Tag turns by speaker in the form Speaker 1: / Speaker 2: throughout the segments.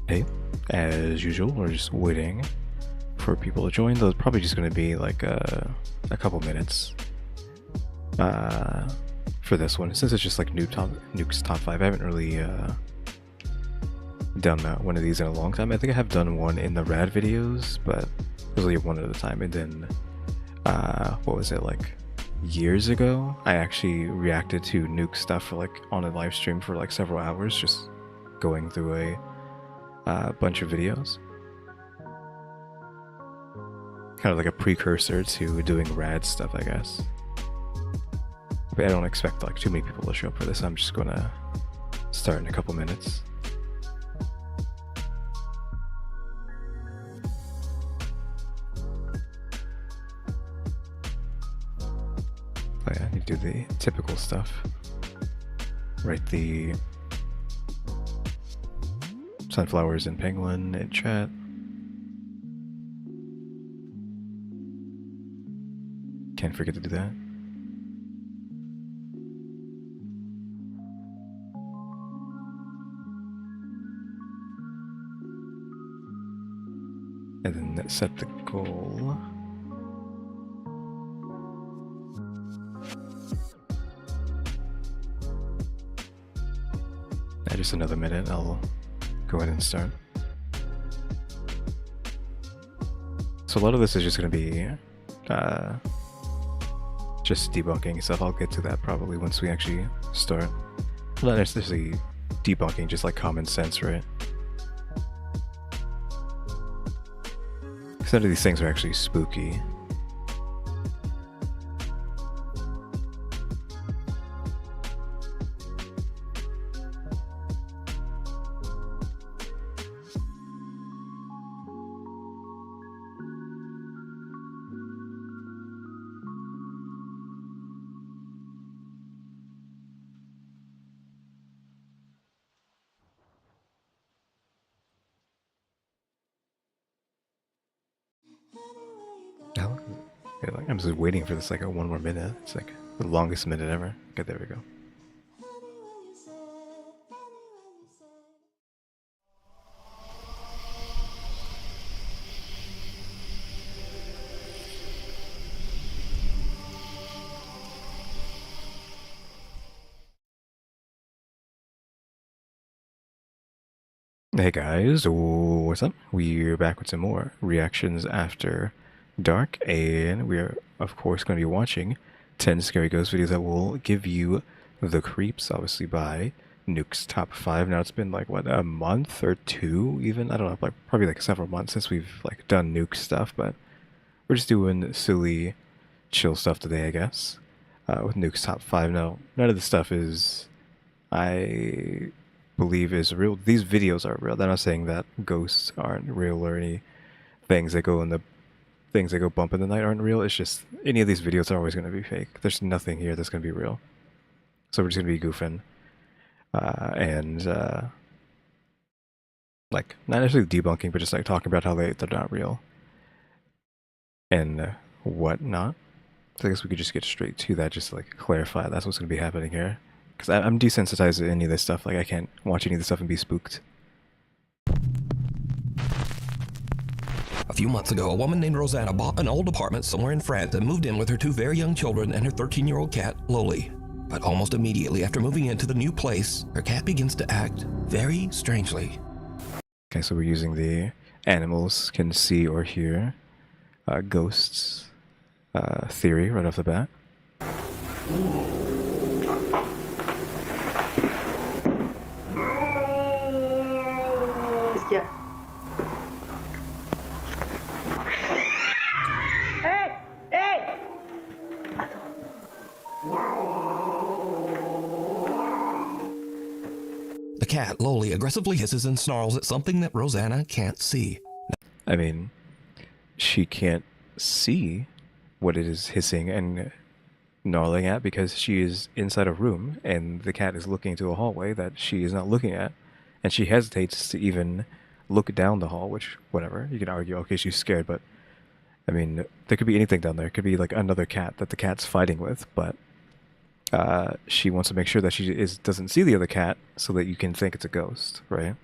Speaker 1: Hey, as usual, we're just waiting for people to join. There's probably just going to be like a couple minutes for this one, since it's just like Nukes top 5. I haven't really done one of these in a long time. I think I have done one in the rad videos, but it was only one at a time. And then what was it, like years ago, I actually reacted to Nuke stuff for like on a live stream for like several hours, just going through a bunch of videos. Kind of like a precursor to doing rad stuff, I guess. But I don't expect like too many people to show up for this. I'm just gonna start in a couple minutes. Oh yeah, I need to do the typical stuff. Write the sunflowers and penguin in chat. Can't forget to do that. And then set the goal. Just another minute, I'll go ahead and start. So a lot of this is just going to be just debunking stuff. I'll get to that probably once we actually start. Not necessarily debunking, just like common sense, right? Because none of these things are actually spooky. I'm just waiting for this like one more minute. It's like the longest minute ever. Okay, there we go. Hey guys, what's up? We're back with some more reactions after dark, and we're of course going to be watching 10 scary ghost videos that will give you the creeps, obviously by Nuke's top 5. Now it's been like what, a month or two even? I don't know, like probably like several months since we've like done Nuke stuff, but we're just doing silly chill stuff today, I guess, with Nuke's top 5. Now none of the stuff is, I believe, is real. These videos are real. They're not saying that ghosts aren't real or any things that go bump in the night aren't real. It's just any of these videos are always going to be fake. There's nothing here that's going to be real. So we're just going to be goofing and like not necessarily debunking, but just like talking about how they're not real and whatnot. So I guess we could just get straight to that, just to like clarify that's what's going to be happening here. Because I'm desensitized to any of this stuff. Like, I can't watch any of this stuff and be spooked.
Speaker 2: A few months ago, a woman named Rosanna bought an old apartment somewhere in France and moved in with her 2 very young children and her 13-year-old cat, Loli. But almost immediately after moving into the new place, her cat begins to act very strangely.
Speaker 1: Okay, so we're using the animals can see or hear ghosts theory right off the bat.
Speaker 3: Yeah. Hey! Hey!
Speaker 2: The cat, Loli, aggressively hisses and snarls at something that Rosanna can't see.
Speaker 1: I mean, she can't see what it is hissing and gnarling at because she is inside a room and the cat is looking into a hallway that she is not looking at. And she hesitates to even look down the hall, which, whatever, you can argue, okay, she's scared, but, I mean, there could be anything down there. It could be, like, another cat that the cat's fighting with, but she wants to make sure that she doesn't see the other cat so that you can think it's a ghost, right?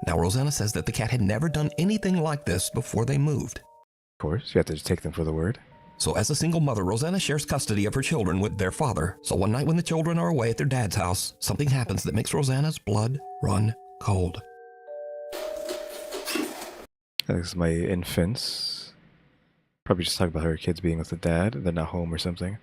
Speaker 2: Now, Rosanna says that the cat had never done anything like this before they moved.
Speaker 1: Of course, you have to just take them for the word.
Speaker 2: So as a single mother, Rosanna shares custody of her children with their father. So one night when the children are away at their dad's house, something happens that makes Rosanna's blood run cold.
Speaker 1: This is my infants. Probably just talk about her kids being with the dad. They're not home or something.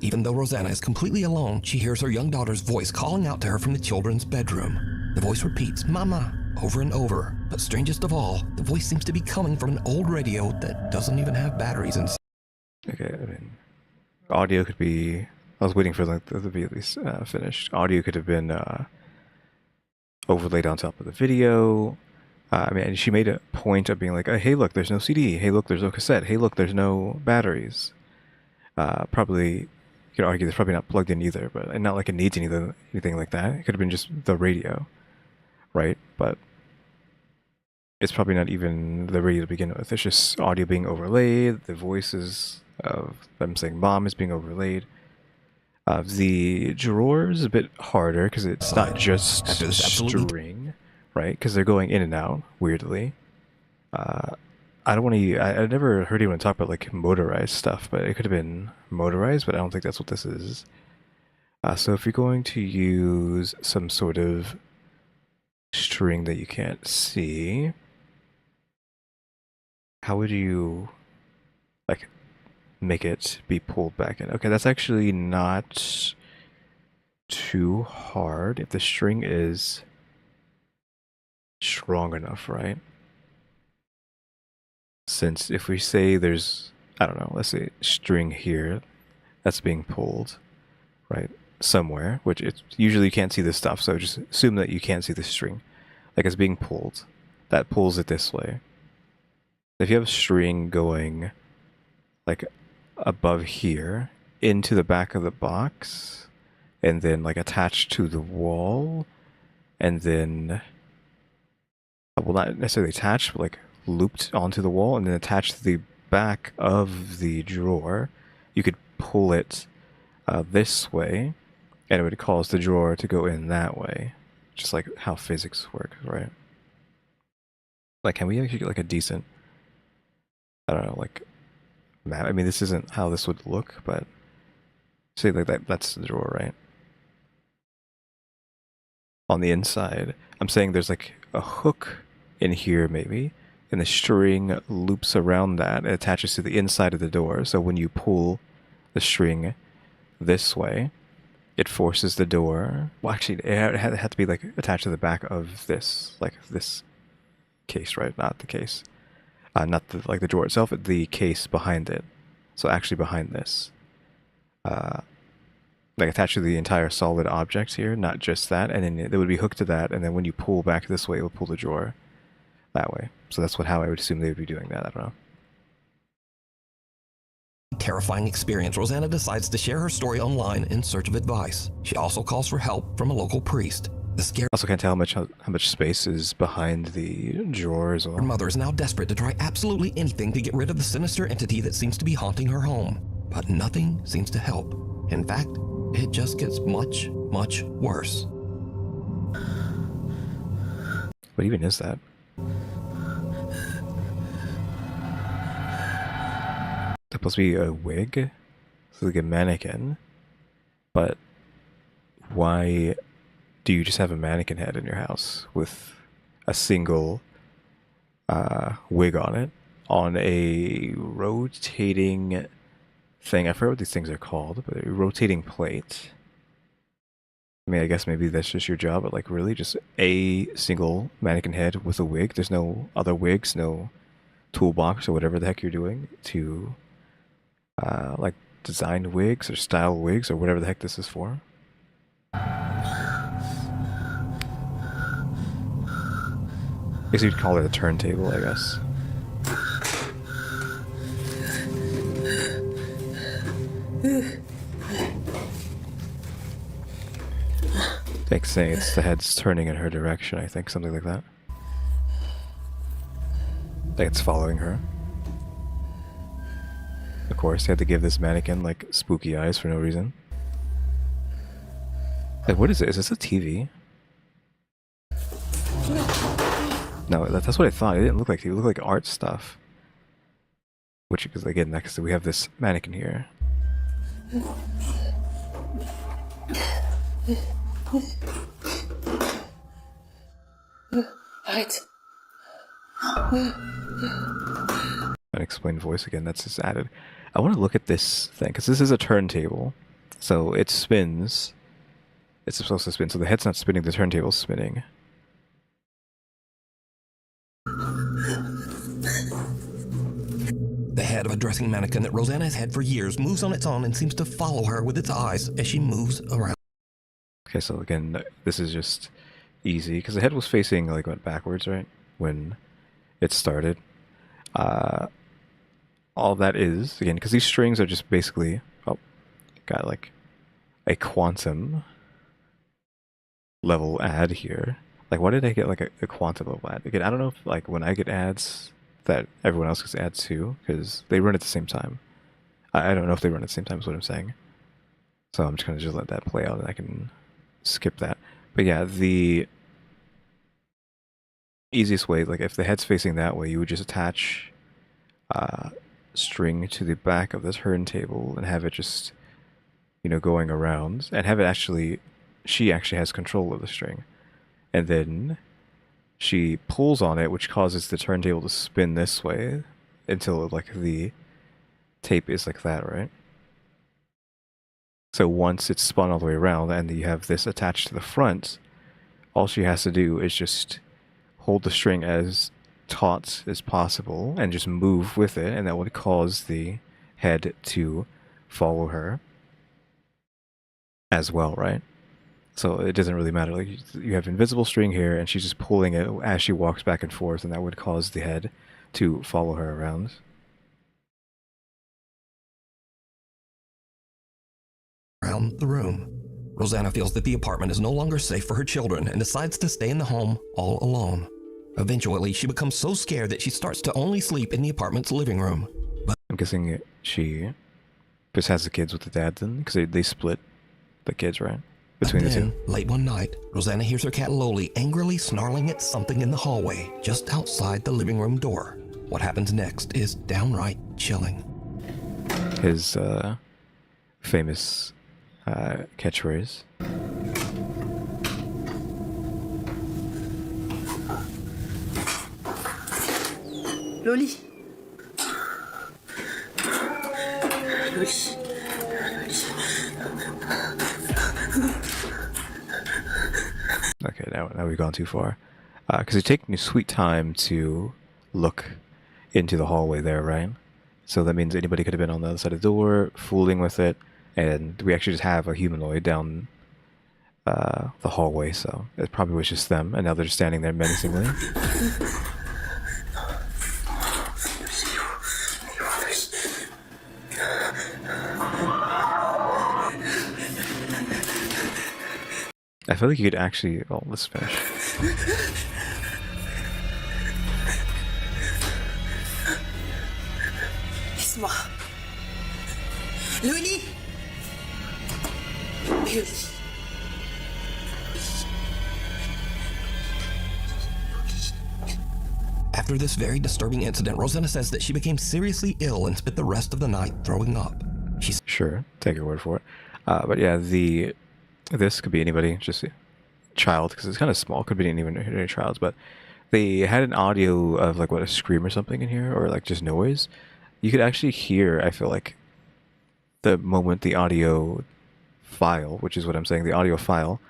Speaker 2: Even though Rosanna is completely alone, she hears her young daughter's voice calling out to her from the children's bedroom. The voice repeats, "Mama," over and over. But strangest of all, the voice seems to be coming from an old radio that doesn't even have batteries inside.
Speaker 1: Okay, I mean, audio could be... I was waiting for like the to be at least finished. Audio could have been overlaid on top of the video. I mean, and she made a point of being like, hey, look, there's no CD. Hey, look, there's no cassette. Hey, look, there's no batteries. Probably, you could argue it's probably not plugged in either, but and not like it needs anything like that. It could have been just the radio, right? But it's probably not even the radio to begin with. It's just audio being overlaid. The voices of them saying "mom" is being overlaid. The drawer is a bit harder because it's not just string, right? Because they're going in and out weirdly. I don't want to. I never heard anyone talk about like motorized stuff, but it could have been motorized. But I don't think that's what this is. So if you're going to use some sort of string that you can't see, how would you like make it be pulled back in? Okay, that's actually not too hard if the string is strong enough, right? Since if we say there's, I don't know, let's say string here that's being pulled, right, somewhere, which it's usually you can't see this stuff, so just assume that you can't see the string. Like it's being pulled. That pulls it this way. If you have a string going like above here into the back of the box and then like attached to the wall and then well, not necessarily attached, but like looped onto the wall and then attached to the back of the drawer, you could pull it this way and it would cause the drawer to go in that way, just like how physics works, right? Like, can we actually get like a decent, I don't know, like map? I mean, this isn't how this would look, but say like that's the drawer, right? On the inside, I'm saying there's like a hook in here maybe, and the string loops around that and attaches to the inside of the door. So when you pull the string this way, it forces the door. Well, actually, it had to be like attached to the back of this, like this case, right? Not the case, not the like the drawer itself, the case behind it. So actually behind this, like attached to the entire solid object here, not just that, and then it would be hooked to that, and then when you pull back this way, it will pull the drawer that way. So that's how I would assume they would be doing that. I don't know.
Speaker 2: Terrifying experience, Rosanna decides to share her story online in search of advice. She also calls for help from a local priest. The scary
Speaker 1: also can't tell how much space is behind the drawer as well.
Speaker 2: Her mother is now desperate to try absolutely anything to get rid of the sinister entity that seems to be haunting her home. But nothing seems to help. In fact, it just gets much, much worse.
Speaker 1: What even is that? It's supposed to be a wig? It's like a mannequin. But why do you just have a mannequin head in your house with a single wig on it on a rotating thing. I forget what these things are called, but a rotating plate. I mean, I guess maybe that's just your job, but like really just a single mannequin head with a wig. There's no other wigs, no toolbox or whatever the heck you're doing to like design wigs or style wigs or whatever the heck this is for. I guess you'd call it a turntable, I guess. Like saying it's the head's turning in her direction, I think, something like that. Like it's following her. Of course, they had to give this mannequin like spooky eyes for no reason. Like, what is it? Is this a TV? No, that's what I thought. It didn't look like TV. It looked like art stuff. Which, because again, next we have this mannequin here.
Speaker 4: Right.
Speaker 1: Unexplained voice again, that's just added. I want to look at this thing, because this is a turntable. So it spins. It's supposed to spin, so the head's not spinning, the turntable's spinning.
Speaker 2: The head of a dressing mannequin that Rosanna has had for years moves on its own and seems to follow her with its eyes as she moves around.
Speaker 1: Okay, so again, this is just easy, because the head was facing, like, went backwards, right? When it started. All that is, again, because these strings are just basically, oh, got like a quantum level add here. Like, why did I get like a quantum level add? Again, I don't know if like when I get ads that everyone else gets ads too, because they run at the same time. I don't know if they run at the same time is what I'm saying. So I'm just gonna just let that play out and I can skip that. But yeah, the easiest way, like if the head's facing that way, you would just attach string to the back of the turntable and have it just, you know, going around, and have it actually, she actually has control of the string, and then she pulls on it, which causes the turntable to spin this way until like the tape is like that, right? So once it's spun all the way around and you have this attached to the front, all she has to do is just hold the string as taut as possible and just move with it, and that would cause the head to follow her as well, right? So it doesn't really matter. Like, you have invisible string here, and she's just pulling it as she walks back and forth, and that would cause the head to follow her around.
Speaker 2: Around the room. Rosanna feels that the apartment is no longer safe for her children and decides to stay in the home all alone. Eventually, she becomes so scared that she starts to only sleep in the apartment's living room. But
Speaker 1: I'm guessing she just has the kids with the dad then, because they split the kids, right? Between the two.
Speaker 2: Late one night, Rosanna hears her cat Loli angrily snarling at something in the hallway just outside the living room door. What happens next is downright chilling.
Speaker 1: His famous catchphrase.
Speaker 4: Loli. Loli.
Speaker 1: Okay, now we've gone too far. Because you're taking your sweet time to look into the hallway there, right? So that means anybody could have been on the other side of the door, fooling with it, and we actually just have a humanoid down the hallway, so it probably was just them, and now they're just standing there menacingly. I feel like you could actually... Well, let's finish.
Speaker 4: Laisse-moi. Loli. Loli.
Speaker 2: After this very disturbing incident, Rosanna says that she became seriously ill and spent the rest of the night throwing up. She's
Speaker 1: Sure, take your word for it. But yeah, this could be anybody, just a child, because it's kind of small. Could be any child, but they had an audio of like what, a scream or something in here, or like just noise. You could actually hear, I feel like, the moment the audio file, which is what I'm saying, the audio file,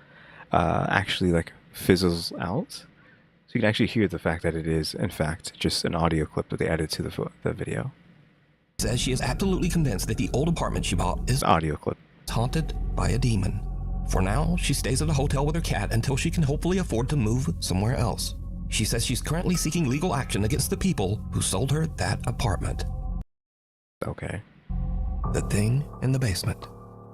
Speaker 1: actually like fizzles out. So you can actually hear the fact that it is, in fact, just an audio clip that they added to the video.
Speaker 2: Says she is absolutely convinced that the old apartment she bought is
Speaker 1: Audio clip.
Speaker 2: haunted by a demon. For now, she stays at a hotel with her cat until she can hopefully afford to move somewhere else. She says she's currently seeking legal action against the people who sold her that apartment.
Speaker 1: Okay.
Speaker 2: The thing in the basement.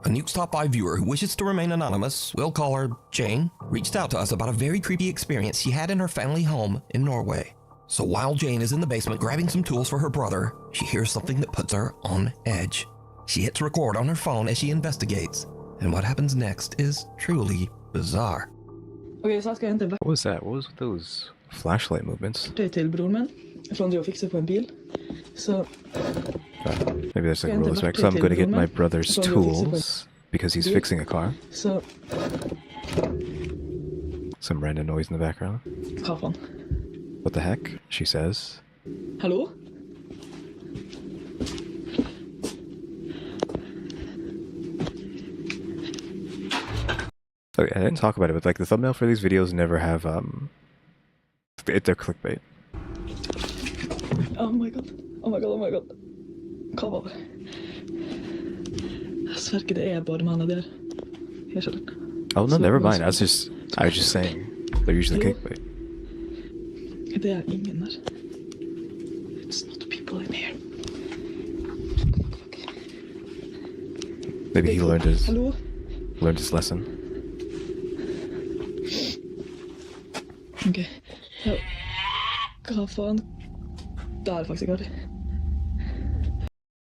Speaker 2: A Nukes Top 5 viewer who wishes to remain anonymous, we'll call her Jane, reached out to us about a very creepy experience she had in her family home in Norway. So while Jane is in the basement grabbing some tools for her brother, she hears something that puts her on edge. She hits record on her phone as she investigates, and what happens next is truly bizarre.
Speaker 5: Okej, så ska jag hämta en
Speaker 1: What was that? What was with those flashlight movements?
Speaker 5: verktyg till bror min från det jag fixade på en bil. Så
Speaker 1: Maybe that's like a rule back. So I'm going to get my brother's tools because he's fixing a car.
Speaker 5: så
Speaker 1: Some random noise in the background.
Speaker 5: kaffan.
Speaker 1: What the heck? She says.
Speaker 5: Hallå?
Speaker 1: So I didn't talk about it, but like the thumbnail for these videos never have they're clickbait.
Speaker 5: Oh my god. Oh my god, oh my god. Kaffan. Jag sverker det är bademannen där. Jag känner.
Speaker 1: Oh no,
Speaker 5: So
Speaker 1: never
Speaker 5: it was-
Speaker 1: mind. I was just saying they're usually
Speaker 5: Hello?
Speaker 1: clickbait.
Speaker 5: Det är ingen där. It's not people in here.
Speaker 1: Maybe he
Speaker 5: Hallå?
Speaker 1: learned his lesson.
Speaker 5: Okej. Ja. Kaffan. Där är faktiskt klart.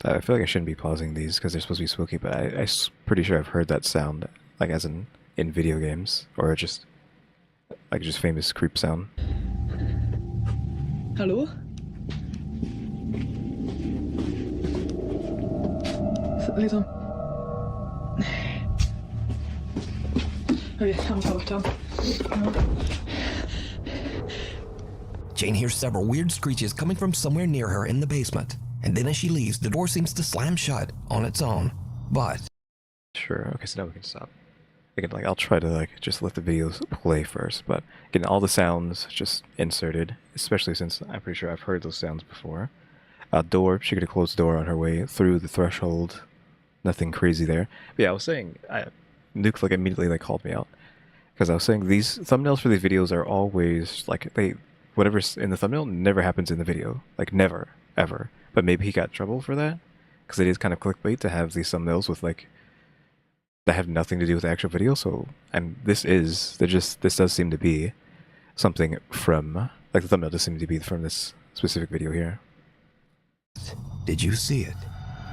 Speaker 1: I feel like I shouldn't be pausing these because they're supposed to be spooky, but I'm pretty sure I've heard that sound, like as in video games, or just like just famous creep sound.
Speaker 5: Hallå? Så, liksom... Okej, han tar bort han.
Speaker 2: Jane hears several weird screeches coming from somewhere near her in the basement. And then as she leaves, the door seems to slam shut on its own. But
Speaker 1: Sure. Okay, so now we can stop. Again, like I'll try to like just let the videos play first, but getting all the sounds just inserted, especially since I'm pretty sure I've heard those sounds before. Door. She could have closed the door on her way through the threshold. Nothing crazy there. But yeah, I was saying, Nuke like immediately like called me out because I was saying these thumbnails for these videos are always like whatever's in the thumbnail never happens in the video, like never ever. But maybe he got in trouble for that because it is kind of clickbait to have these thumbnails with like that have nothing to do with the actual video. So this does seem to be something from like the thumbnail does seem to be from this specific video here.
Speaker 2: did you see it?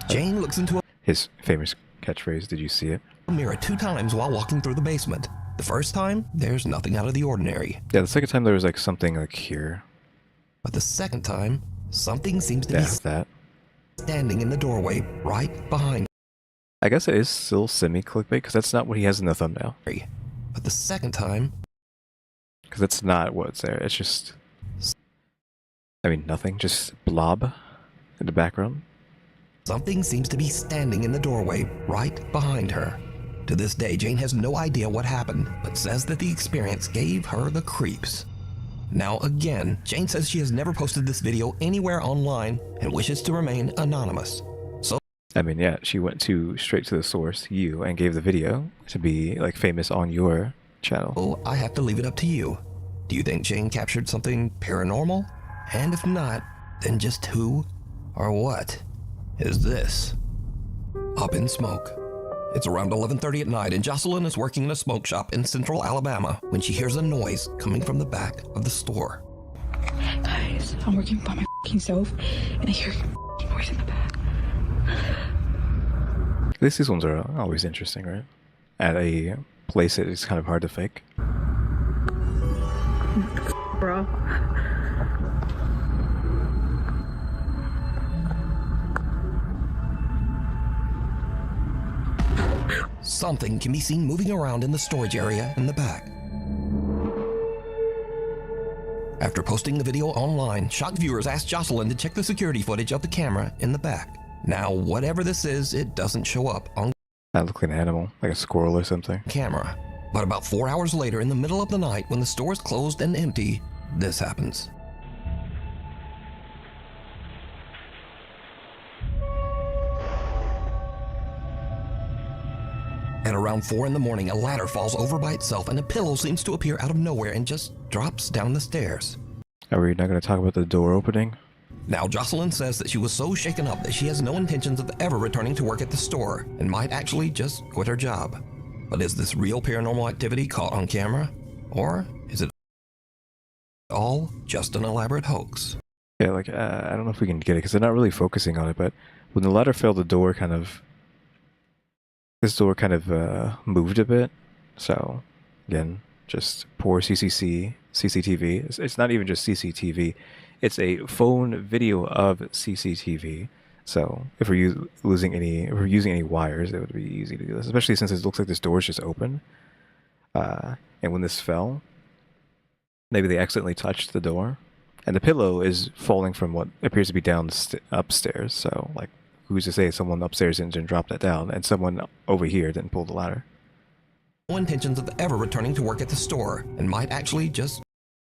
Speaker 2: Jane looks into
Speaker 1: His famous catchphrase, "Did you see it?"
Speaker 2: a mirror 2 times while walking through the basement. The first time, there's nothing out of the ordinary.
Speaker 1: Yeah, the second time there was like something like here.
Speaker 2: But the second time, something seems to
Speaker 1: Yeah,
Speaker 2: be
Speaker 1: that.
Speaker 2: standing in the doorway right behind
Speaker 1: I guess it is still semi-clickbait because that's not what he has in the thumbnail.
Speaker 2: her. But the second time,
Speaker 1: Because that's not what's there. It's just, I mean, nothing. Just blob in the background.
Speaker 2: something seems to be standing in the doorway right behind her. To this day, Jane has no idea what happened, but says that the experience gave her the creeps. Now again, Jane says she has never posted this video anywhere online and wishes to remain anonymous. So
Speaker 1: I mean, yeah, she went straight to the source, you, and gave the video to be like famous on your channel.
Speaker 2: I have to leave it up to you. Do you think Jane captured something paranormal? And if not, then just who or what is this? Up in smoke. It's around 11:30 at night and Jocelyn is working in a smoke shop in central Alabama when she hears a noise coming from the back of the store.
Speaker 5: Guys, I'm working by my fucking self and I hear a noise in the back.
Speaker 1: At least these ones are always interesting, right? At a place that is kind of hard to fake.
Speaker 5: Bro.
Speaker 2: Something can be seen moving around in the storage area in the back. After posting the video online, shocked viewers asked Jocelyn to check the security footage of the camera in the back. Now, whatever this is, it doesn't show up on
Speaker 1: That looks like an animal, like a squirrel or something.
Speaker 2: camera. But about 4 hours later, in the middle of the night, when the store is closed and empty, this happens. At around 4 in the morning, a ladder falls over by itself and a pillow seems to appear out of nowhere and just drops down the stairs.
Speaker 1: Are we not going to talk about the door opening?
Speaker 2: Now, Jocelyn says that she was so shaken up that she has no intentions of ever returning to work at the store and might actually just quit her job. But is this real paranormal activity caught on camera? Or is it all just an elaborate hoax?
Speaker 1: Yeah, like, I don't know if we can get it, because they're not really focusing on it, but when the ladder fell, this door kind of moved a bit. So, again, just poor CCTV. It's not even just CCTV. It's a phone video of CCTV. So if we're using any wires, it would be easy to do this, especially since it looks like this door is just open. And when this fell, maybe they accidentally touched the door, and the pillow is falling from what appears to be upstairs. So, like, who's to say someone upstairs didn't drop that down, and someone over here didn't pull the ladder?
Speaker 2: No intentions of ever returning to work at the store and might actually just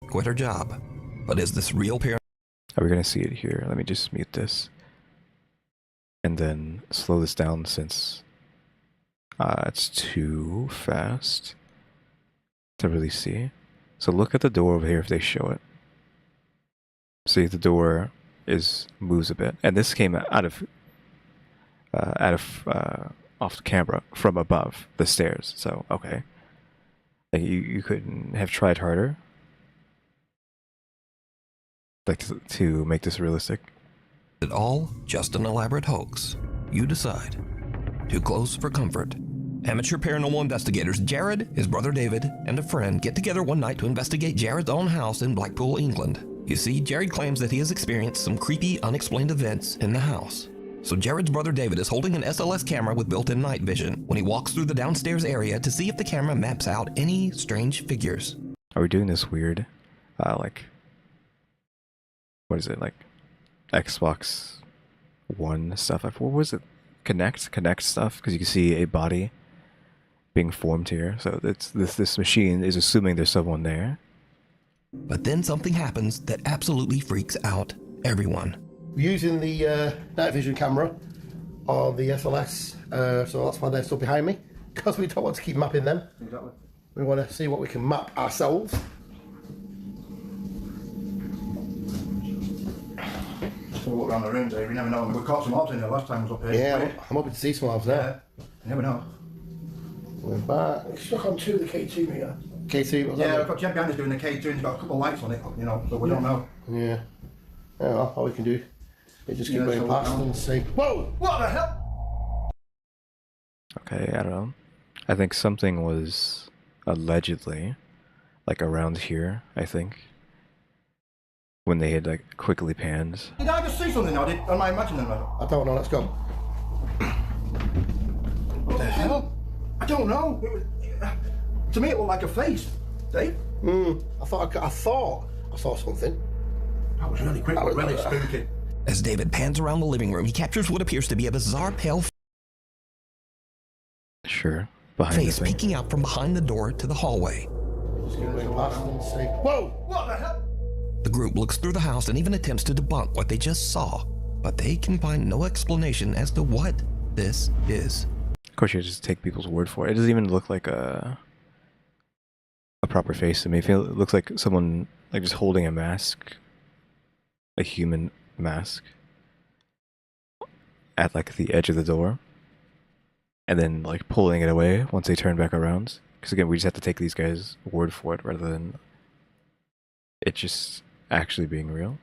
Speaker 2: quit her job. But is this real paranormal?
Speaker 1: Are we gonna see it here? Let me just mute this. And then slow this down since it's too fast to really see. So look at the door over here if they show it. See, the door moves a bit, and this came out of off the camera from above the stairs. So okay, like you couldn't have tried harder, like to make this realistic.
Speaker 2: Is it all just an elaborate hoax? You decide. Too close for comfort. Amateur paranormal investigators Jared, his brother David, and a friend get together one night to investigate Jared's own house in Blackpool, England. You see, Jared claims that he has experienced some creepy, unexplained events in the house. So Jared's brother David is holding an SLS camera with built-in night vision when he walks through the downstairs area to see if the camera maps out any strange figures.
Speaker 1: Are we doing this weird, like, what is it, like Xbox One stuff? What was it? Connect stuff? Because you can see a body being formed here. So it's this machine is assuming there's someone there.
Speaker 2: But then something happens that absolutely freaks out everyone.
Speaker 6: We're using the night vision camera on the SLS, so that's why they're still behind me, because we don't want to keep mapping them. Exactly. We want to see what we can map ourselves.
Speaker 7: So look around the room, Dave. You never know. We caught some orbs in there last time I was up here.
Speaker 6: Yeah, I'm hoping to see some orbs there.
Speaker 7: Yeah. You never know.
Speaker 6: We're back.
Speaker 3: It's stuck on the K2 meter.
Speaker 6: K2, what's
Speaker 7: Yeah,
Speaker 6: that?
Speaker 7: we've got Jeb behind us doing the K2 and he's got a couple of lights on it, you know, so we don't know.
Speaker 6: Yeah. Yeah, well, all we can do is just keep
Speaker 7: Yeah,
Speaker 6: going
Speaker 7: so
Speaker 6: past
Speaker 7: now-
Speaker 6: and see. Whoa!
Speaker 7: What the hell?
Speaker 1: Okay, I don't know. I think something was allegedly, like, around here, I think, when they had, like, quickly panned.
Speaker 7: Did I just see something now? Am I imagining that?
Speaker 6: I don't know, let's go.
Speaker 7: What the hell? I don't know. To me it looked like a face, Dave.
Speaker 6: I thought I saw something.
Speaker 7: That was really quick,
Speaker 6: That was-
Speaker 7: really spooky.
Speaker 2: As David pans around the living room, he captures what appears to be a bizarre pale
Speaker 1: Sure, behind
Speaker 2: face
Speaker 1: the thing.
Speaker 2: peeking out from behind the door to the hallway.
Speaker 6: Just keep going past and see. Whoa!
Speaker 7: What the hell?
Speaker 2: The group looks through the house and even attempts to debunk what they just saw, but they can find no explanation as to what this is.
Speaker 1: Of course, you just take people's word for it. It doesn't even look like a proper face to me. It looks like someone, like, just holding a mask, a human mask, at, like, the edge of the door, and then, like, pulling it away once they turn back around. Because again, we just have to take these guys' word for it rather than it just actually being real.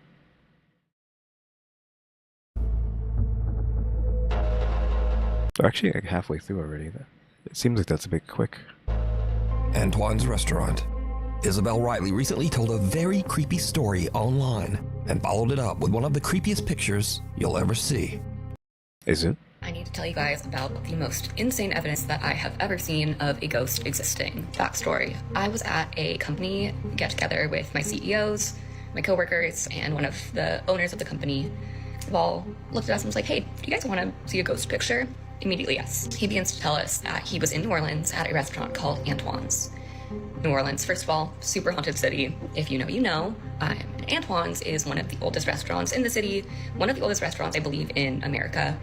Speaker 1: They're actually, like, halfway through already. It seems like that's a bit quick.
Speaker 2: Antoine's Restaurant. Isabel Riley recently told a very creepy story online and followed it up with one of the creepiest pictures you'll ever see.
Speaker 1: Is it?
Speaker 8: I need to tell you guys about the most insane evidence that I have ever seen of a ghost existing. Backstory. I was at a company get-together with my CEOs, my coworkers, and one of the owners of the company, Wall looked at us and was like, hey, do you guys want to see a ghost picture? Immediately, yes. He begins to tell us that he was in New Orleans at a restaurant called Antoine's. New Orleans, first of all, super haunted city. If you know, you know. Antoine's is one of the oldest restaurants in the city, one of the oldest restaurants, I believe, in America.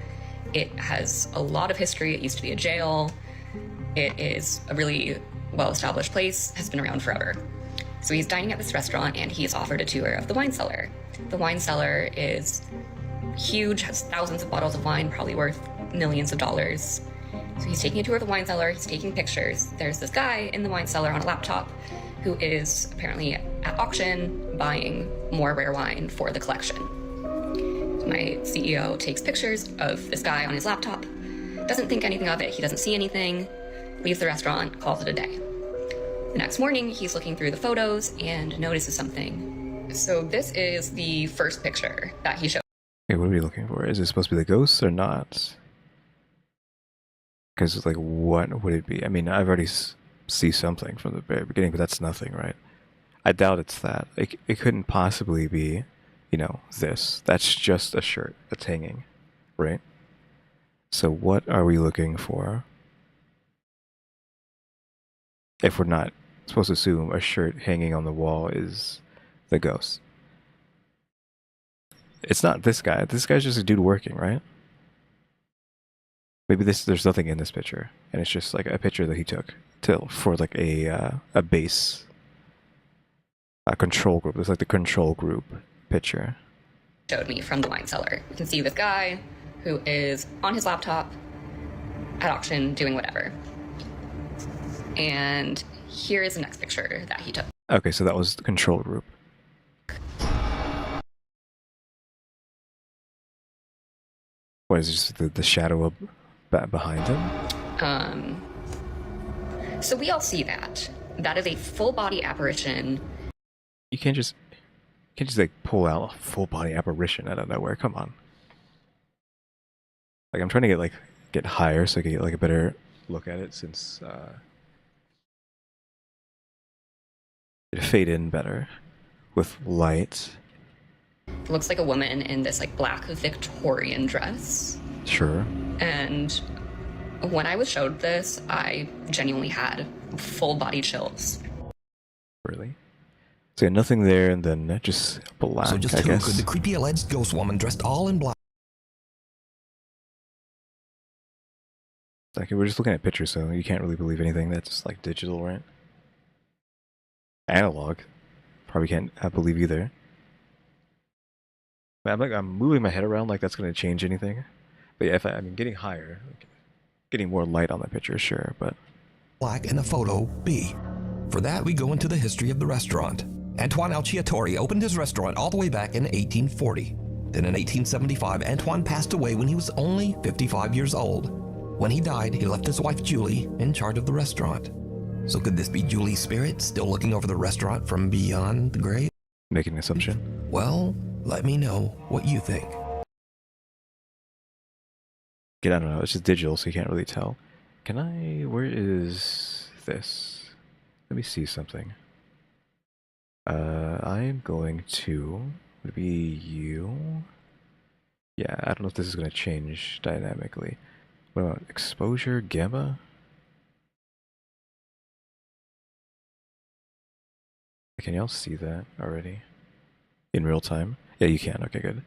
Speaker 8: It has a lot of history. It used to be a jail. It is a really well-established place, has been around forever. So he's dining at this restaurant and he's offered a tour of the wine cellar. The wine cellar is huge, has thousands of bottles of wine, probably worth millions of dollars. So he's taking a tour of the wine cellar, he's taking pictures. There's this guy in the wine cellar on a laptop who is apparently at auction buying more rare wine for the collection. My CEO takes pictures of this guy on his laptop, doesn't think anything of it, he doesn't see anything, leaves the restaurant, calls it a day. The next morning, he's looking through the photos and notices something. So this is the first picture that he showed.
Speaker 1: Okay, what are we looking for? Is it supposed to be the ghosts or not? Because, like, what would it be? I mean, I've already see something from the very beginning, but that's nothing, right? I doubt it's that. It couldn't possibly be, you know, this. That's just a shirt that's hanging, right? So what are we looking for? If we're not supposed to assume a shirt hanging on the wall is the ghost. It's not this guy. This guy's just a dude working, right? Maybe there's nothing in this picture, and it's just like a picture that he took for like a base, a control group. It's like the control group picture.
Speaker 8: Showed me from the wine cellar. You can see this guy who is on his laptop at auction doing whatever. And here is the next picture that he took.
Speaker 1: Okay, so that was the control group. What is this, the shadow of behind him?
Speaker 8: So we all see that. That is a full body apparition.
Speaker 1: You can't just like pull out a full body apparition out of nowhere. Come on. Like I'm trying to get higher so I can get like a better look at it since it'd fade in better with light.
Speaker 8: It looks like a woman in this like black Victorian dress.
Speaker 1: Sure.
Speaker 8: And when I was showed this, I genuinely had full body chills.
Speaker 1: Really? So yeah, nothing there, and then just black.
Speaker 2: So just
Speaker 1: I
Speaker 2: who
Speaker 1: guess.
Speaker 2: could the creepy alleged ghost woman dressed all in black?
Speaker 1: Like we're just looking at pictures, so you can't really believe anything that's like digital, right? Analog, probably can't believe either. I'm moving my head around like that's going to change anything. But yeah, I mean, getting higher, like, getting more light on that picture, sure, but...
Speaker 2: Black in a photo B. For that, we go into the history of the restaurant. Antoine Alciatori opened his restaurant all the way back in 1840. Then in 1875, Antoine passed away when he was only 55 years old. When he died, he left his wife Julie in charge of the restaurant. So could this be Julie's spirit still looking over the restaurant from beyond the grave?
Speaker 1: Making an assumption.
Speaker 2: Well, let me know what you think.
Speaker 1: I don't know, it's just digital, so you can't really tell. Where is this? Let me see something. I'm going to, would it be you? Yeah, I don't know if this is going to change dynamically. What about exposure, gamma? Can y'all see that already? In real time? Yeah, you can, okay, good.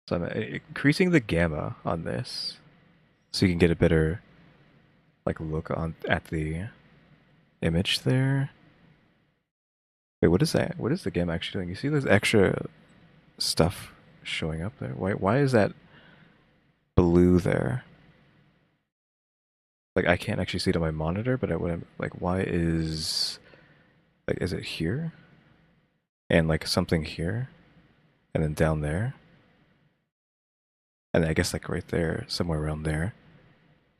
Speaker 1: So I'm increasing the gamma on this, so you can get a better, like, look at the image there. Wait, what is that? What is the gamma actually doing? You see there's extra stuff showing up there? Why is that blue there? Like, I can't actually see it on my monitor, but why is, like, is it here? And, like, something here? And then down there? And I guess, like, right there, somewhere around there.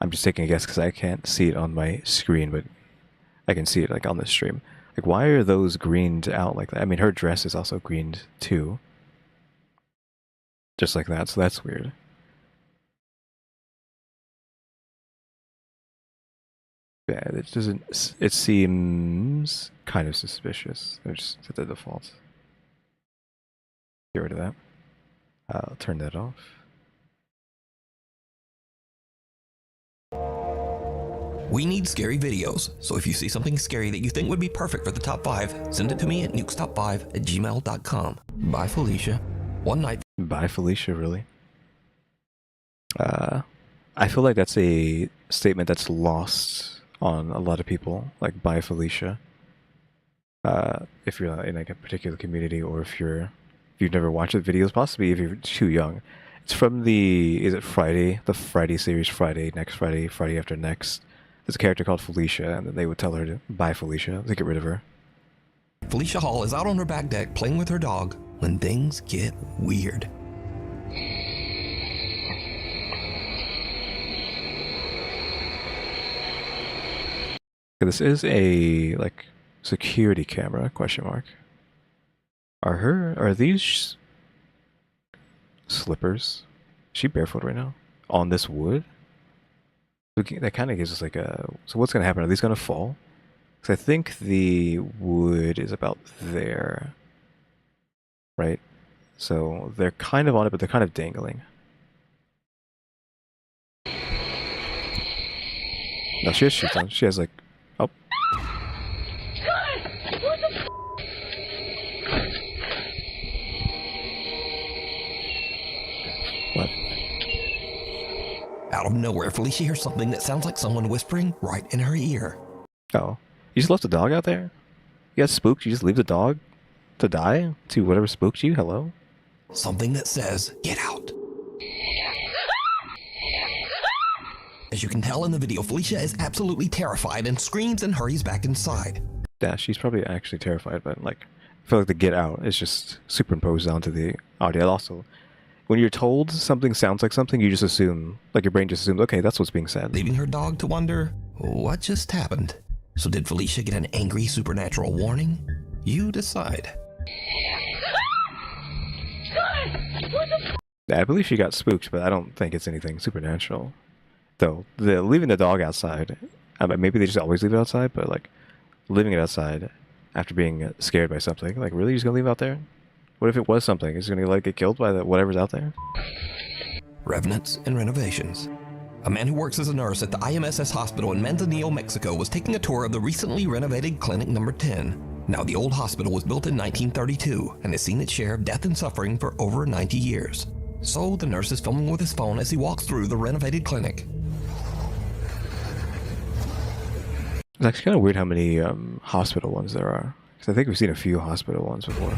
Speaker 1: I'm just taking a guess because I can't see it on my screen, but I can see it, like, on the stream. Like, why are those greened out like that? I mean, her dress is also greened, too. Just like that, so that's weird. Yeah, it seems kind of suspicious. They're just at the default. Get rid of that. I'll turn that off.
Speaker 2: We need scary videos, so if you see something scary that you think would be perfect for the top 5, send it to me at nukestop5@gmail.com. Bye, Felicia. One night.
Speaker 1: Bye, Felicia, really? I feel like that's a statement that's lost on a lot of people, like bye, Felicia. If you're not in like a particular community, or if you've never watched the videos, possibly if you're too young. It's from is it Friday? The Friday series, Friday, next Friday, Friday after next. There's a character called Felicia, and then they would tell her to bye, Felicia, to get rid of her.
Speaker 2: Felicia Hall is out on her back deck playing with her dog when things get weird.
Speaker 1: This is a like security camera, question mark. Are these slippers? Is she barefoot right now? On this wood? That kind of gives us like a... So what's going to happen? Are these going to fall? Because I think the wood is about there. Right? So they're kind of on it, but they're kind of dangling. No, she has shoes on. She has like... Oh. What?
Speaker 2: Out of nowhere, Felicia hears something that sounds like someone whispering right in her ear.
Speaker 1: Oh. You just left the dog out there? You got spooked? You just leave the dog to die? To whatever spooked you? Hello?
Speaker 2: Something that says, get out. As you can tell in the video, Felicia is absolutely terrified and screams and hurries back inside.
Speaker 1: Yeah, she's probably actually terrified, but like, I feel like the get out is just superimposed onto the audio. Also, when you're told something sounds like something, you just assume, like your brain just assumes, okay, that's what's being said.
Speaker 2: Leaving her dog to wonder, what just happened? So did Felicia get an angry supernatural warning? You decide.
Speaker 1: Yeah, I believe she got spooked, but I don't think it's anything supernatural. Though, leaving the dog outside, I mean, maybe they just always leave it outside, but like, leaving it outside after being scared by something, like really, you're just gonna leave it out there? What if it was something? Is it gonna like get killed by whatever's out there?
Speaker 2: Revenants and renovations. A man who works as a nurse at the IMSS hospital in Manzanillo, Mexico was taking a tour of the recently renovated Clinic Number 10. Now, the old hospital was built in 1932 and has seen its share of death and suffering for over 90 years. So the nurse is filming with his phone as he walks through the renovated clinic.
Speaker 1: It's actually kind of weird how many hospital ones there are. Because I think we've seen a few hospital ones before.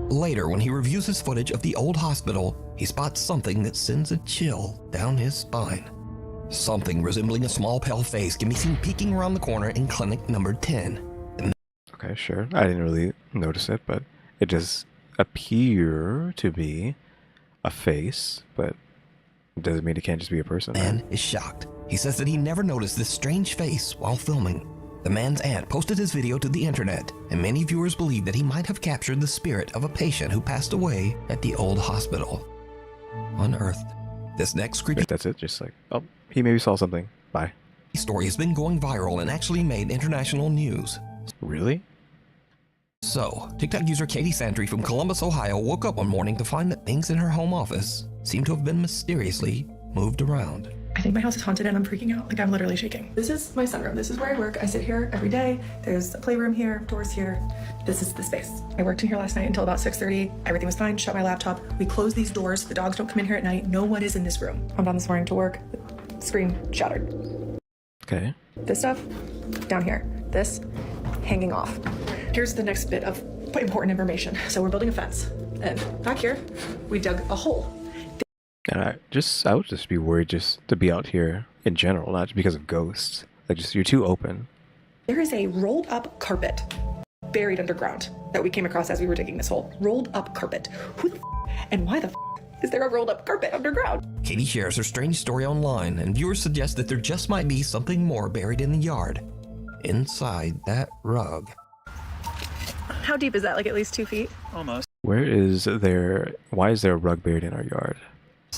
Speaker 2: Later, when he reviews his footage of the old hospital, he spots something that sends a chill down his spine. Something resembling a small pale face can be seen peeking around the corner in Clinic Number 10.
Speaker 1: Okay, sure. I didn't really notice it, but it does appear to be a face, but it doesn't mean it can't just be a person.
Speaker 2: The man is shocked. He says that he never noticed this strange face while filming. The man's aunt posted his video to the internet, and many viewers believe that he might have captured the spirit of a patient who passed away at the old hospital. Unearthed. This next creepy...
Speaker 1: That's it? Just like, oh, he maybe saw something. Bye.
Speaker 2: ...story has been going viral and actually made international news.
Speaker 1: Really?
Speaker 2: So, TikTok user Katie Santry from Columbus, Ohio woke up one morning to find that things in her home office seem to have been mysteriously moved around.
Speaker 5: I think my house is haunted and I'm freaking out. Like, I'm literally shaking. This is my sunroom. This is where I work. I sit here every day. There's a playroom here, doors here. This is the space. I worked in here last night until about 6:30. Everything was fine. Shut my laptop. We close these doors. The dogs don't come in here at night. No one is in this room. I'm down this morning to work. Screen shattered.
Speaker 1: Okay.
Speaker 5: This stuff down here. This hanging off. Here's the next bit of important information. So we're building a fence. And back here, we dug a hole.
Speaker 1: And I would just be worried just to be out here in general, not just because of ghosts. Like, just, you're too open.
Speaker 5: There is a rolled up carpet buried underground that we came across as we were digging this hole. Rolled up carpet. Who the and why the is there a rolled up carpet underground?
Speaker 2: Katie shares her strange story online, and viewers suggest that there just might be something more buried in the yard. Inside that rug.
Speaker 5: How deep is that? Like at least 2 feet?
Speaker 9: Almost.
Speaker 1: Why is there a rug buried in our yard?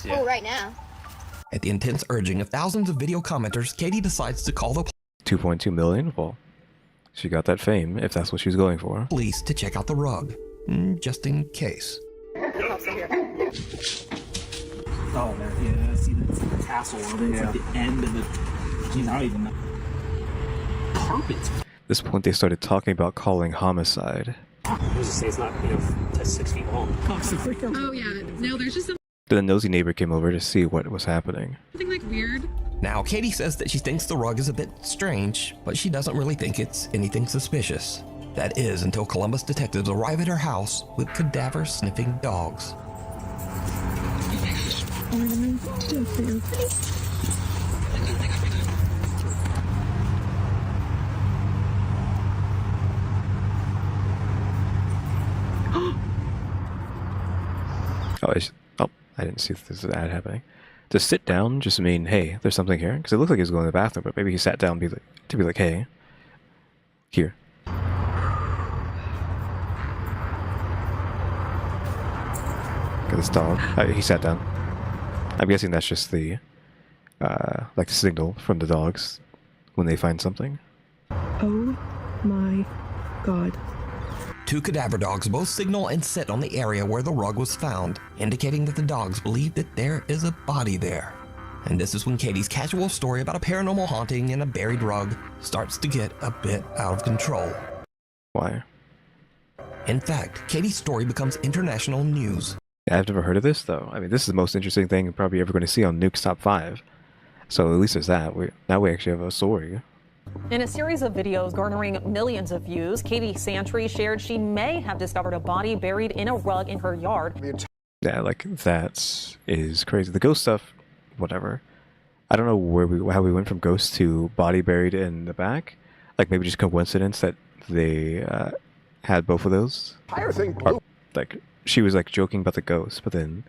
Speaker 9: Yeah. Oh, right now.
Speaker 2: At the intense urging of thousands of video commenters, Katie decides to call the
Speaker 1: 2.2 million? Well, she got that fame, if that's what she was going for.
Speaker 2: police to check out the rug, just in case.
Speaker 10: Oh, there, yeah, see the tassel of it. It's like the end of the, geez, I don't even know. Carpet.
Speaker 1: At this point, they started talking about calling homicide.
Speaker 10: I was just say it's not, to 6 feet long.
Speaker 5: Oh yeah, no, there's just
Speaker 1: The nosy neighbor came over to see what was happening.
Speaker 5: something like weird.
Speaker 2: Now, Katie says that she thinks the rug is a bit strange, but she doesn't really think it's anything suspicious. That is until Columbus detectives arrive at her house with cadaver-sniffing dogs.
Speaker 1: I didn't see this ad happening. To sit down just mean, hey, there's something here? Because it looked like he was going to the bathroom, but maybe he sat down to be like, hey, here. Look at this dog. He sat down. I'm guessing that's just the, like the signal from the dogs when they find something.
Speaker 5: Oh my god.
Speaker 2: 2 cadaver dogs both signal and sit on the area where the rug was found, indicating that the dogs believe that there is a body there. And this is when Katie's casual story about a paranormal haunting and a buried rug starts to get a bit out of control.
Speaker 1: Why?
Speaker 2: In fact, Katie's story becomes international news.
Speaker 1: I've never heard of this, though. I mean, this is the most interesting thing you're probably ever going to see on Nukes Top 5. So at least there's that. Now we actually have a story.
Speaker 11: In a series of videos garnering millions of views, Katie Santry shared she may have discovered a body buried in a rug in her yard.
Speaker 1: Yeah, like, that is crazy. The ghost stuff, whatever. I don't know how we went from ghost to body buried in the back. Like, maybe just coincidence that they had both of those.
Speaker 7: Entire thing
Speaker 1: Or, like, she was, like, joking about the ghost, but then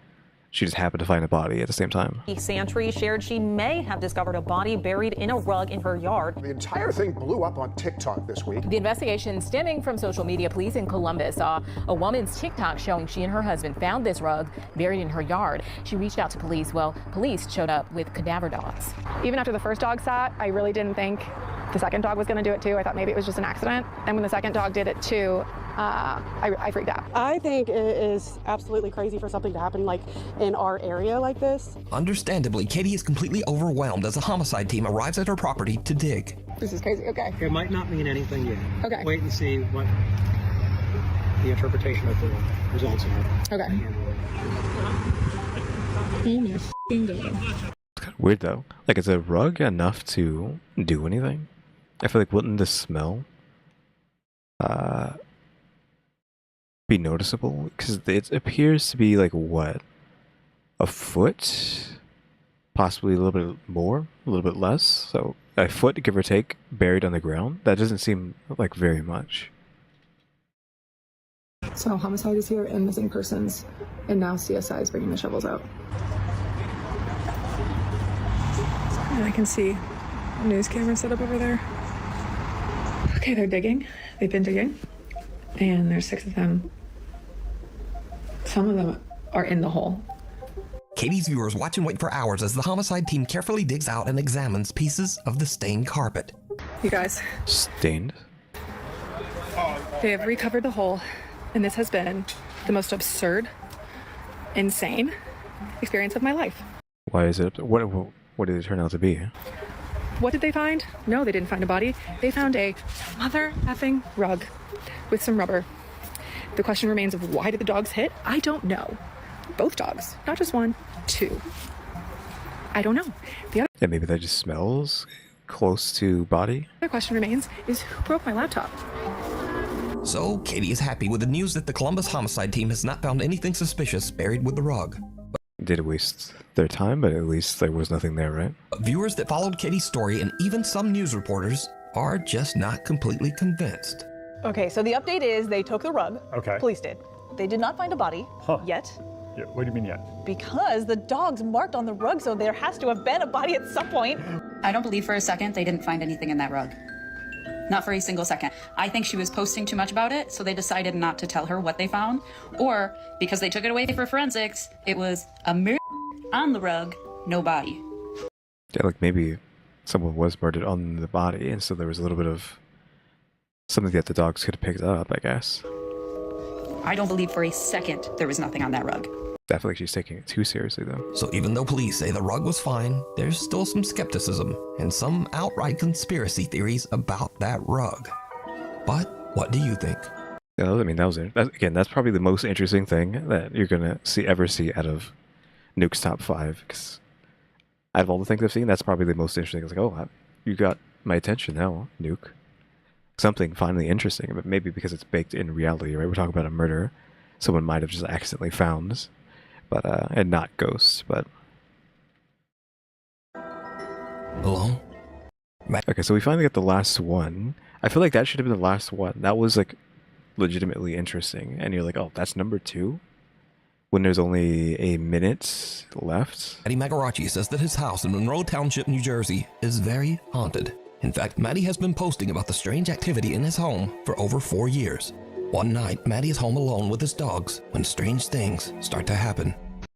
Speaker 1: she just happened to find a body at the same time.
Speaker 11: Santry shared she may have discovered a body buried in a rug in her yard.
Speaker 7: The entire thing blew up on TikTok this week.
Speaker 12: The investigation stemming from social media. Police in Columbus saw a woman's TikTok showing she and her husband found this rug buried in her yard. She reached out to police. Well, police showed up with cadaver dogs.
Speaker 5: Even after the first dog sat, I really didn't think the second dog was going to do it too. I thought maybe it was just an accident. And when the second dog did it too, I freaked out.
Speaker 13: I think it is absolutely crazy for something to happen like in our area like this.
Speaker 2: Understandably, Katie is completely overwhelmed as a homicide team arrives at her property to dig.
Speaker 5: This is crazy. Okay.
Speaker 10: It might not mean anything yet.
Speaker 5: Okay.
Speaker 10: Wait and see what the interpretation of the results are.
Speaker 5: Okay.
Speaker 1: It's kind of weird, though. Like, is a rug enough to do anything? I feel like wouldn't the smell be noticeable? Because it appears to be like, what, a foot? Possibly a little bit more, a little bit less. So a foot, give or take, buried on the ground? That doesn't seem like very much.
Speaker 5: So homicide is here and missing persons, and now CSI is bringing the shovels out. And I can see a news camera set up over there. Okay, they're digging. They've been digging, and there's 6 of them. Some of them are in the hole.
Speaker 2: Katie's viewers watch and wait for hours as the homicide team carefully digs out and examines pieces of the stained carpet.
Speaker 5: You guys,
Speaker 1: Stained?
Speaker 5: they have recovered the hole, and this has been the most absurd, insane experience of my life.
Speaker 1: Why is it? What did it turn out to be?
Speaker 5: What did they find? No, they didn't find a body. They found a mother effing rug with some rubber. The question remains of why did the dogs hit? I don't know. Both dogs, not just one, 2. I don't know. The
Speaker 1: Yeah, maybe that just smells close to body.
Speaker 5: other question remains is who broke my laptop?
Speaker 2: So, Katie is happy with the news that the Columbus homicide team has not found anything suspicious buried with the rug.
Speaker 1: Did waste their time, but at least there was nothing there, right?
Speaker 2: But viewers that followed Katie's story and even some news reporters are just not completely convinced.
Speaker 11: Okay, so the update is they took the rug.
Speaker 14: Okay.
Speaker 11: Police did. They did not find a body yet.
Speaker 14: Yeah, what do you mean yet?
Speaker 11: Because the dogs marked on the rug, so there has to have been a body at some point.
Speaker 15: I don't believe for a second they didn't find anything in that rug.
Speaker 9: Not for a single second. I think she was posting too much about it, so they decided not to tell her what they found. Or, because they took it away for forensics, it was a murder on the rug, no body.
Speaker 1: Yeah, like maybe someone was murdered on the body, and so there was a little bit of something that the dogs could have picked up, I guess.
Speaker 9: I don't believe for a second there was nothing on that rug.
Speaker 1: Definitely she's taking it too seriously, though.
Speaker 2: So even though police say the rug was fine, there's still some skepticism and some outright conspiracy theories about that rug. But what do you think?
Speaker 1: Yeah, I mean, again, that's probably the most interesting thing that you're gonna ever see out of Nuke's top 5. Because out of all the things I've seen, that's probably the most interesting. It's like, oh, you got my attention now, Nuke. Something finally interesting, but maybe because it's baked in reality, right? We're talking about a murder someone might have just accidentally found. But, and not ghosts, but...
Speaker 2: Hello?
Speaker 1: Okay, so we finally got the last one. I feel like that should have been the last one. That was, like, legitimately interesting. And you're like, oh, that's number 2? When there's only a minute left?
Speaker 2: Matty Magarachi says that his house in Monroe Township, New Jersey is very haunted. In fact, Matty has been posting about the strange activity in his home for over 4 years. One night, Matty is home alone with his dogs when strange things start to happen.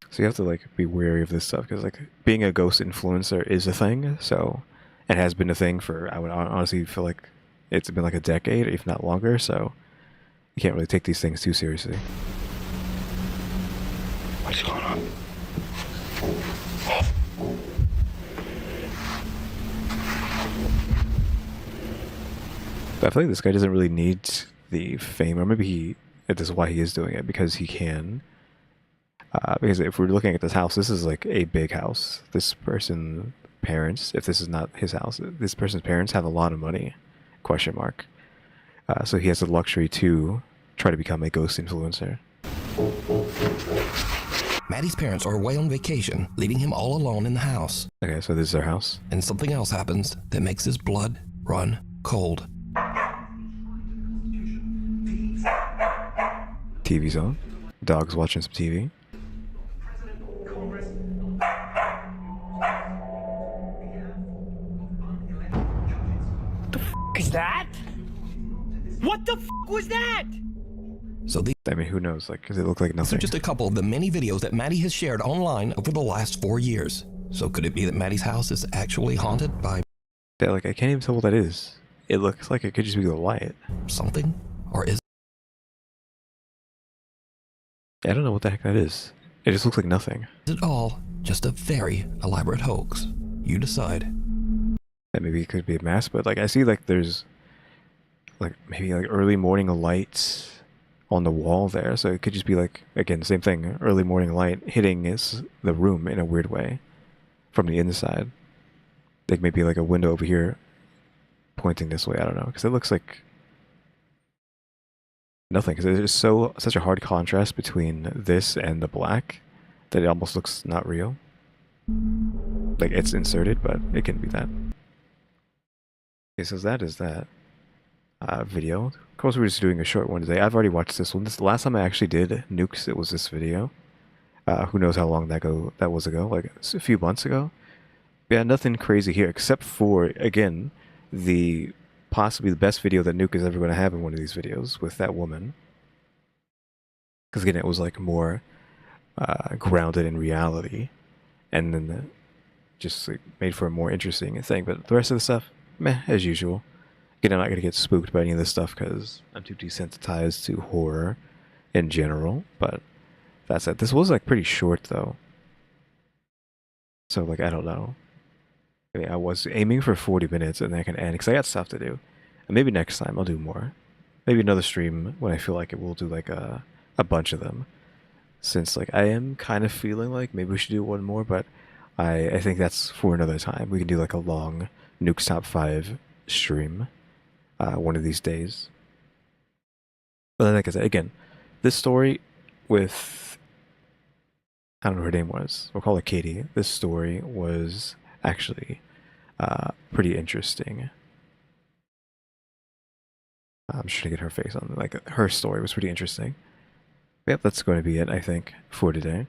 Speaker 1: So you have to, like, be wary of this stuff, because, like, being a ghost influencer is a thing, so... It has been a thing for, I would honestly feel like it's been like a decade, if not longer, so... You can't really take these things too seriously.
Speaker 6: What's going on?
Speaker 1: But I feel like this guy doesn't really need the fame, or maybe this is why he is doing it, because he can. Because if we're looking at this house, this is like a big house. This person's parents, if this is not his house, this person's parents have a lot of money, question mark. So he has the luxury to try to become a ghost influencer.
Speaker 2: Matty's parents are away on vacation, leaving him all alone in the house.
Speaker 1: Okay, so this is their house.
Speaker 2: And something else happens that makes his blood run cold.
Speaker 1: TV's on. Dog's watching some TV.
Speaker 14: Is that? What the f was that?
Speaker 2: So
Speaker 1: I mean, who knows? Like, does it look like nothing?
Speaker 2: These are just a couple of the many videos that Matty has shared online over the last 4 years. So could it be that Matty's house is actually haunted by...
Speaker 1: Yeah, like, I can't even tell what that is. It looks like it could just be the light.
Speaker 2: Something? Or is...
Speaker 1: I don't know what the heck that is. It just looks like nothing.
Speaker 2: Is it all just a very elaborate hoax? You decide.
Speaker 1: And maybe it could be a mask, but like I see like there's like maybe like early morning lights on the wall there, so it could just be like, again, same thing, early morning light hitting the room in a weird way from the inside. Like maybe like a window over here pointing this way, I don't know, because it looks like nothing, because there's such a hard contrast between this and the black that it almost looks not real. Like it's inserted, but it can be that. Okay, so that is that video. Of course, we're just doing a short one today. I've already watched this one. This the last time I actually did Nukes. It was this video. Who knows how long that was ago? Like a few months ago. Yeah, nothing crazy here except for, again, possibly the best video that Nuke is ever going to have in one of these videos with that woman. Because again, it was like more grounded in reality, and then just like, made for a more interesting thing. But the rest of the stuff, meh, as usual. Again, I'm not going to get spooked by any of this stuff because I'm too desensitized to horror in general. But that's it. This was like pretty short though. So like, I don't know. I mean, I was aiming for 40 minutes and then I can end because I got stuff to do. And maybe next time I'll do more. Maybe another stream when I feel like it will do like a bunch of them. Since like I am kind of feeling like maybe we should do one more, but I think that's for another time. We can do like a long Nuke's Top 5 stream one of these days. But then like I said, again, this story with, I don't know what her name was, we'll call her Katie. This story was actually pretty interesting. I'm just trying to get her face on, like her story was pretty interesting. Yep, that's going to be it, I think, for today.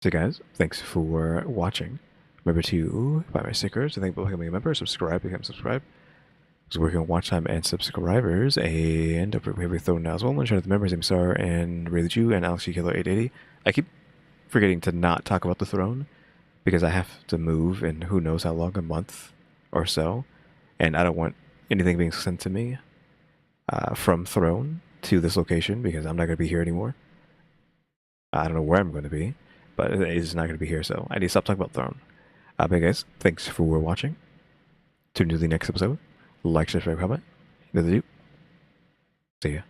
Speaker 1: So guys, thanks for watching. Remember to buy my stickers, I think, by becoming a member, subscribe, become subscribed. was working on watch time and subscribers, and we have a Throne now as well. I'm trying to remember EmmyStarr and RaleyDrew and alexgkiller 880. I keep forgetting to not talk about the Throne because I have to move in who knows how long, a month or so, and I don't want anything being sent to me from Throne to this location because I'm not going to be here anymore. I don't know where I'm going to be, but it's not going to be here, so I need to stop talking about Throne. But guys, thanks for watching. Tune into the next episode. Like, subscribe, comment. See ya.